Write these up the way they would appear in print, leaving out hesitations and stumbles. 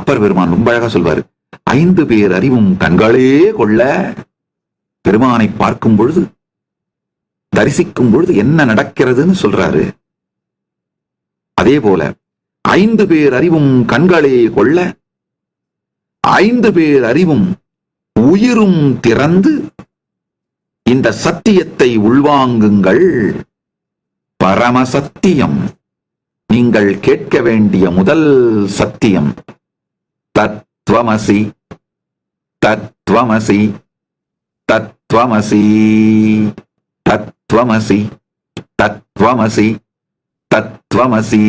அப்பர் பெருமான் ரொம்ப அழகா சொல்வாரு, 5 பேர் அறிவும் கண்களே கொள்ள. பெருமானை பார்க்கும் பொழுது, தரிசிக்கும் பொழுது என்ன நடக்கிறதுன்னு சொல்றாரு. அதே போல 5 பேர் அறிவும் கண்களே கொள்ள, 5 பேர் அறிவும் உயிரும் திறந்து இந்த சத்தியத்தை உள்வாங்குங்கள். பரமசத்தியம், நீங்கள் கேட்க வேண்டிய முதல் சத்தியம். தத்வமசி, தத்வமசி, தத்வமசி, தத்வமசி, தத்வமசி, தத்வமசி.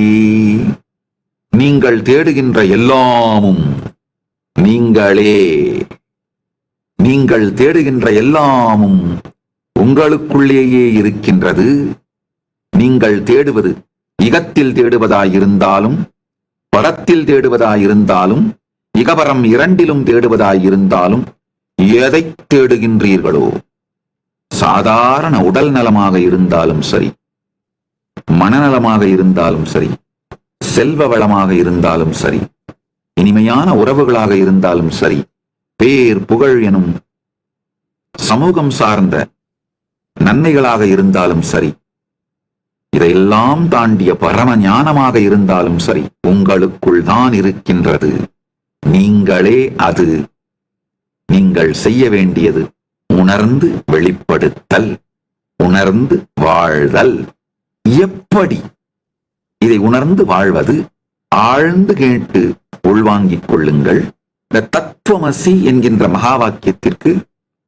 நீங்கள் தேடுகின்ற எல்லாமும் நீங்களே. நீங்கள் தேடுகின்ற எல்லாமும் உங்களுக்குள்ளேயே இருக்கின்றது. நீங்கள் தேடுவது இகத்தில் தேடுவதாயிருந்தாலும், பரத்தில் தேடுவதாயிருந்தாலும், இகபரம் இரண்டிலும் தேடுவதாயிருந்தாலும், எதை தேடுகின்றீர்களோ, சாதாரண உடல் நலமாக இருந்தாலும் சரி, மனநலமாக இருந்தாலும் சரி, செல்வ வளமாக இருந்தாலும் சரி, இனிமையான உறவுகளாக இருந்தாலும் சரி, பேர் புகழ் எனும் சமூகம் சார்ந்த நன்மைகளாக இருந்தாலும் சரி, இதையெல்லாம் தாண்டிய பரம ஞானமாக இருந்தாலும் சரி, உங்களுக்குள் தான் இருக்கின்றது. நீங்களே அது. நீங்கள் செய்ய வேண்டியது உணர்ந்து வெளிப்படுத்தல், உணர்ந்து வாழ்தல். எப்படி இதை உணர்ந்து வாழ்வது? ஆழ்ந்து கேட்டு உள்வாங்கிக் கொள்ளுங்கள். இந்த தத்துவமசி என்கின்ற மகா வாக்கியத்திற்கு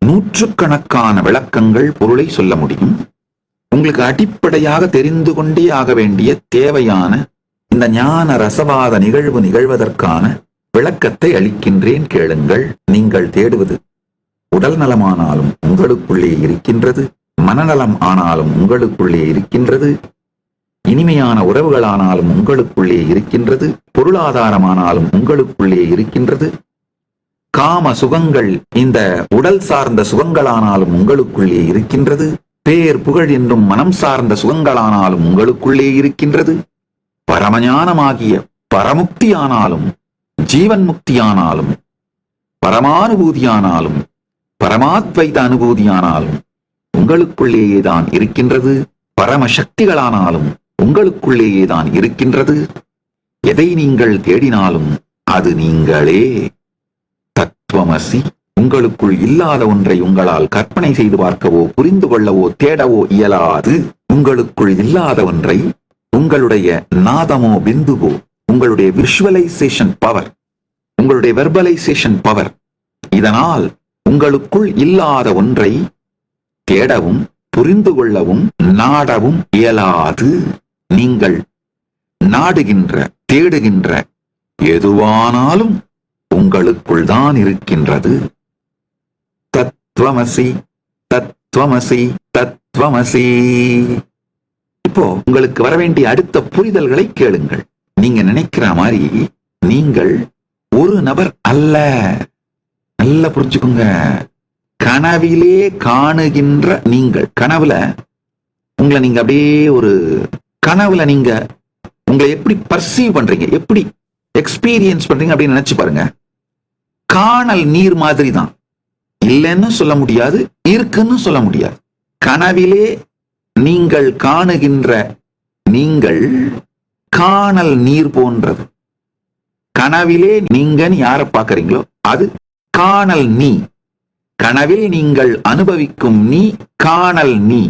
நூற்றுக்கணக்கான விளக்கங்கள், பொருளை சொல்ல முடியும். உங்களுக்கு அடிப்படையாக தெரிந்து கொண்டே ஆக வேண்டிய தேவையான இந்த ஞான ரசவாத நிகழ்வு நிகழ்வதற்கான விளக்கத்தை அளிக்கின்றேன், கேளுங்கள். நீங்கள் தேடுவது உடல் நலமானாலும் உங்களுக்குள்ளே இருக்கின்றது, மனநலம் ஆனாலும் உங்களுக்குள்ளே இருக்கின்றது, இனிமையான உறவுகளானாலும் உங்களுக்குள்ளே இருக்கின்றது, பொருளாதாரமானாலும் உங்களுக்குள்ளே இருக்கின்றது, காம சுகங்கள் இந்த உடல் சார்ந்த சுகங்களானாலும் உங்களுக்குள்ளே இருக்கின்றது, பேர் புகழ் என்றும் மனம் சார்ந்த சுகங்களானாலும் உங்களுக்குள்ளே இருக்கின்றது, பரமஞானமாகிய பரமுக்தியானாலும் ஜீவன் முக்தியானாலும் பரமானுபூதியானாலும் பரமாத்வைத அனுபூதியானாலும் உங்களுக்குள்ளேயேதான் இருக்கின்றது, பரமசக்திகளானாலும் உங்களுக்குள்ளேயேதான் இருக்கின்றது. எதை நீங்கள் தேடினாலும் அது நீங்களே. தத்துவமசி. உங்களுக்குள் இல்லாத ஒன்றை உங்களால் கற்பனை செய்து பார்க்கவோ, புரிந்து கொள்ளவோ, தேடவோ இயலாது. உங்களுக்குள் இல்லாத ஒன்றை உங்களுடைய நாதமோ பிந்துவோ, உங்களுடைய விஷுவலைசேஷன் பவர், உங்களுடைய வெர்பலைசேஷன் பவர், இதனால் உங்களுக்குள் இல்லாத ஒன்றை தேடவும், புரிந்து கொள்ளவும், நாடவும் இயலாது. நீங்கள் நாடுகின்ற, தேடுகின்ற எதுவானாலும் உங்களுக்குள் தான் இருக்கின்றது. தத்துவமசி, தத்துவமசி, தத்துவமசி. இப்போ உங்களுக்கு வர வேண்டிய அடுத்த புரிதல்களை கேளுங்கள். நீங்க நினைக்கிற மாதிரி நீங்கள் ஒரு நபர் அல்ல. நல்லா புரிஞ்சுக்கோங்க. கனவிலே காணுகின்ற நீங்கள், கனவுல உங்களை நீங்க அப்படியே ஒரு கனவுல நீங்க உங்களை எப்படி பர்சீவ் பண்றீங்க, எப்படி எக்ஸ்பீரியன்ஸ் பண்றீங்க அப்படின்னு நினைச்சு பாருங்க. காணல் நீர் மாதிரி தான். இல்லைன்னு சொல்ல முடியாது, இருக்குன்னு சொல்ல முடியாது. கனவிலே நீங்கள் காணுகின்ற நீங்கள் காணல் நீர் போன்றது. கனவிலே நீங்க யாரை பார்க்கறீங்களோ அது காணல் நீ. கனவில் நீங்கள் அனுபவிக்கும் நீ காணல் நீ.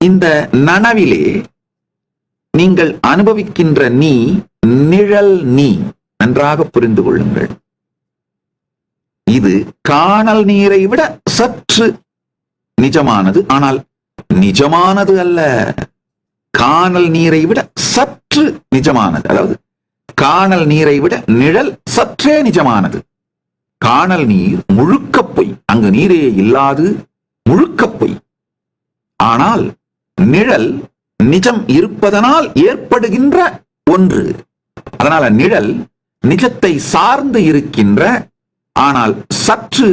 இந்த நனவிலே நீங்கள் அனுபவிக்கின்ற நீ நிழல் நீ. நன்றாக புரிந்து கொள்ளுங்கள். இது காணல் நீரை விட சற்று நிஜமானது, ஆனால் நிஜமானது அல்ல. காணல் நீரை விட சற்று நிஜமானது. அதாவது காணல் நீரை விட நிழல் சற்றே நிஜமானது. காணல் நீர் முழுக்க பொய், அங்கு நீரே இல்லாது முழுக்க பொய். ஆனால் நிழல் நிஜம் இருப்பதனால் ஏற்படுகின்ற ஒன்று. அதனால நிழல் நிஜத்தை சார்ந்து இருக்கின்ற, ஆனால் சற்று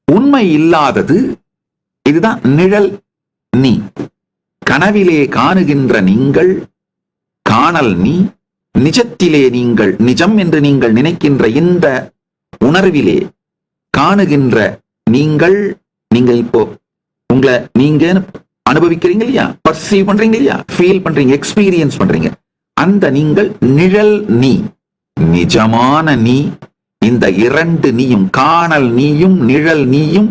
உண்மை இல்லாதது. இதுதான் நிழல் நீ. கனவிலே காணுகின்ற நீங்கள் காணல் நீ. நிஜத்திலே நீங்கள், நிஜம் என்று நீங்கள் நினைக்கின்ற இந்த உணர்விலே காணுகின்ற நீங்கள், நீங்க இப்போ உங்களை நீங்க அனுபவிக்கிறீங்க இல்லையா, பர்சீவ் பண்றீங்க இல்லையா, ஃபீல் பண்றீங்க, எக்ஸ்பீரியன்ஸ் பண்றீங்க, அந்த நீங்கள் நிழல் நீ, நிஜமான நீ. இந்த இரண்டு நீயும், காணல் நீயும் நிழல் நீயும்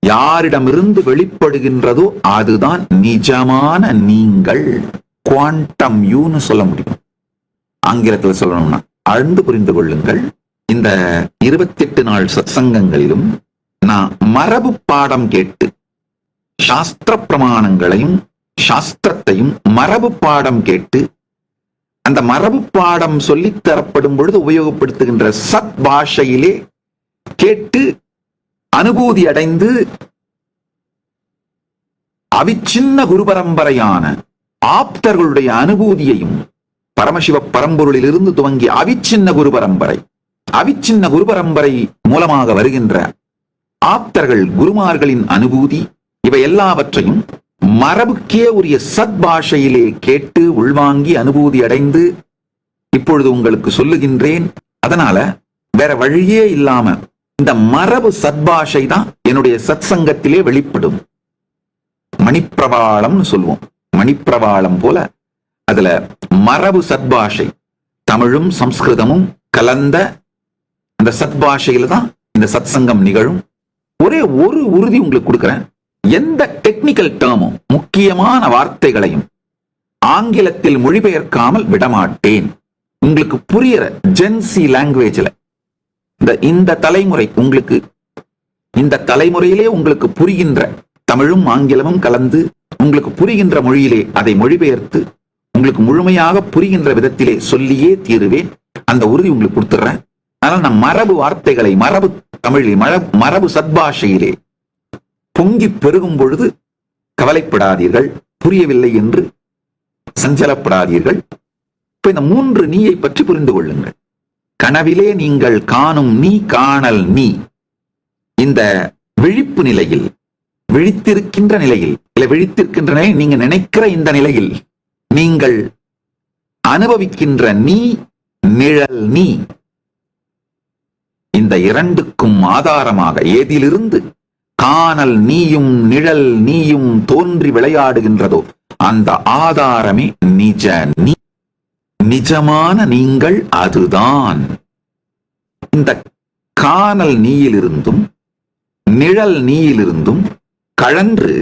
யாரிடமிருந்து வெளிப்படுகின்றதோ அதுதான் நிஜமான நீங்கள். குவாண்டம் யூன்னு சொல்ல முடியும். ஆங்கிலத்தில் சொல்லணும்னா ஆழ்ந்து புரிந்து கொள்ளுங்கள். இந்த 28 நாள் சத்சங்கங்களிலும் நான் மரபு பாடம் கேட்டு சாஸ்திர பிரமாணங்களையும் சாஸ்திரத்தையும் மரபு பாடம் கேட்டு அந்த மரபு பாடம் சொல்லித் தரப்படும் பொழுது உபயோகப்படுத்துகின்ற சத் பாஷையிலே கேட்டு அனுபூதி அடைந்து அவிச்சின்ன குரு பரம்பரையான ஆப்தர்களுடைய அனுபூதியையும் பரமசிவ பரம்பொருளில் இருந்து துவங்கி அவிச்சின்ன குரு பரம்பரை, அவிச்சின்ன குரு பரம்பரை மூலமாக வருகின்ற ஆப்தர்கள், குருமார்களின் அனுபூதி, இவை எல்லாவற்றையும் மரபுக்கே உரிய சத் பாஷையிலே கேட்டு உள்வாங்கி அனுபூதி அடைந்து இப்பொழுது உங்களுக்கு சொல்லுகின்றேன். அதனால வேற வழியே இல்லாம இந்த மரபு சத்பாஷை தான் என்னுடைய சத் சங்கத்திலே வெளிப்படும். மணிப்பிரவாளம்னு சொல்லுவோம். மணிப்பிரவாளம் போல அதுல மரபு சத்பாஷை, தமிழும் சம்ஸ்கிருதமும் கலந்த அந்த சத்பாஷையில தான் இந்த சத் சங்கம் நிகழும். ஒரே ஒரு உறுதி உங்களுக்கு கொடுக்கிறேன், எந்த டெக்னிக்கல் டேர்மும் முக்கியமான வார்த்தைகளையும் ஆங்கிலத்தில் மொழிபெயர்க்காமல் விடமாட்டேன். உங்களுக்கு புரியுற ஜென்சி லாங்குவேஜ்ல இந்த தலைமுறை, உங்களுக்கு இந்த தலைமுறையிலே உங்களுக்கு புரிகின்ற தமிழும் ஆங்கிலமும் கலந்து உங்களுக்கு புரிகின்ற மொழியிலே அதை மொழிபெயர்த்து உங்களுக்கு முழுமையாக புரிகின்ற விதத்திலே சொல்லியே தீருவேன். அந்த உறுதி உங்களுக்கு கொடுத்துறேன். அதனால் நான் மரபு வார்த்தைகளை மரபு தமிழில் மரபு சத்பாஷையிலே பொங்கி பெருகும் பொழுது கவலைப்படாதீர்கள், புரியவில்லை என்று சஞ்சலப்படாதீர்கள். இப்ப இந்த 3 நீயை பற்றி புரிந்து கொள்ளுங்கள். கனவிலே நீங்கள் காணும் நீ, காணல் நீ. இந்த விழிப்பு நிலையில், விழித்திருக்கின்ற நிலையில், இல்ல விழித்திருக்கின்ற நிலையில், நீங்க நினைக்கிற இந்த நிலையில் நீங்கள் அனுபவிக்கின்ற நீ நிழல் நீ. இந்த இரண்டுக்கும் ஆதாரமாக ஏதிலிருந்து காணல் நீயும் நிழல் நீயும் தோன்றி விளையாடுகின்றதோ அந்த ஆதாரமே நிஜ நீ. நிஜமான நீங்கள் அதுதான். இந்த காணல் நீயிலிருந்தும் நிழல் நீயிலிருந்தும் கழன்று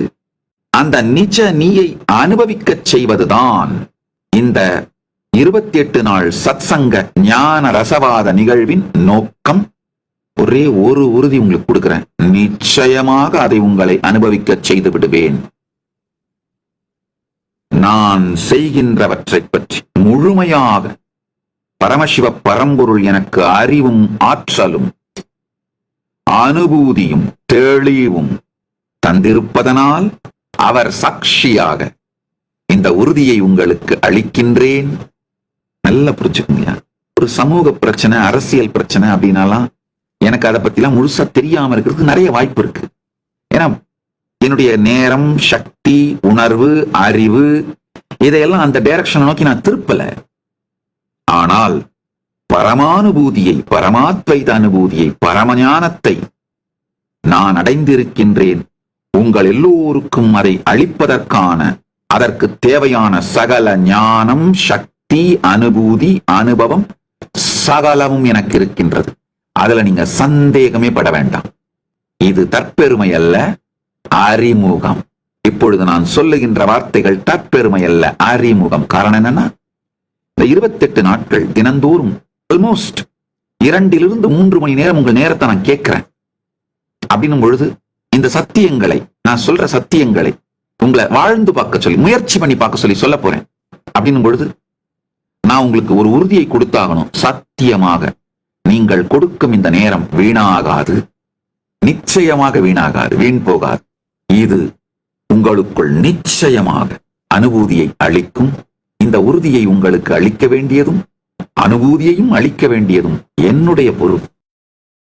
அந்த நிஜ நீயை அனுபவிக்கச் செய்வதுதான் இந்த 28 நாள் சத்சங்க ஞான ரசவாத நிகழ்வின் நோக்கம். ஒரே ஒரு உறுதி உங்களுக்கு கொடுக்கிறேன், நிச்சயமாக அதை உங்களை அனுபவிக்கச் செய்து விடுவேன். நான் செய்கின்றவற்றை பற்றி முழுமையாக பரமசிவ பரம்பொருள் எனக்கு அறிவும் ஆற்றலும் அனுபூதியும் தெளிவும் தந்திருப்பதனால் அவர் சாட்சியாக இந்த உறுதியை உங்களுக்கு அளிக்கின்றேன். நல்லா புரிஞ்சுக்கோங்க. ஒரு சமூக பிரச்சனை, அரசியல் பிரச்சனை அப்படின்னாலாம் எனக்கு அதை பத்திலாம் முழுசா தெரியாம இருக்கிறதுக்கு நிறைய வாய்ப்பு இருக்கு. ஏன்னா என்னுடைய நேரம், சக்தி, உணர்வு, அறிவு இதையெல்லாம் அந்த டைரக்ஷனை நோக்கி நான் திருப்பல. ஆனால் பரமானுபூதியை, பரமாத்வைத அனுபூதியை, பரமஞானத்தை நான் அடைந்திருக்கின்றேன். உங்கள் எல்லோருக்கும் அதை அளிப்பதற்கான, அதற்கு தேவையான சகல ஞானம், சக்தி, அனுபூதி, அனுபவம் சகலமும் எனக்கு இருக்கின்றது. அதுல நீங்க சந்தேகமே பட வேண்டாம். இது தற்பெருமை அல்ல, அறிமுகம். இப்பொழுது நான் சொல்லுகின்ற வார்த்தைகள் தற்பெருமை அல்ல, அறிமுகம். காரணம் என்னன்னா, இந்த 28 நாட்கள் தினந்தோறும் ஆல்மோஸ்ட் 2 to 3 மணி நேரம் உங்கள் நேரத்தை நான் கேட்கிறேன். அப்படின்னும் பொழுது இந்த சத்தியங்களை, நான் சொல்ற சத்தியங்களை உங்களை வாழ்ந்து பார்க்க சொல்லி, முயற்சி பண்ணி பார்க்க சொல்லி சொல்ல போறேன். அப்படின்னும் பொழுது நான் உங்களுக்கு ஒரு உறுதியை கொடுத்தாகணும். சத்தியமாக நீங்கள் கொடுக்கும் இந்த நேரம் வீணாகாது, நிச்சயமாக வீணாகாது, வீண் போகாது. இது உங்களுக்குள் நிச்சயமாக அனுபூதியை அளிக்கும். இந்த உறுதியை உங்களுக்கு அளிக்க வேண்டியதும் அனுபூதியையும் அளிக்க வேண்டியதும் என்னுடைய பொறுப்பு.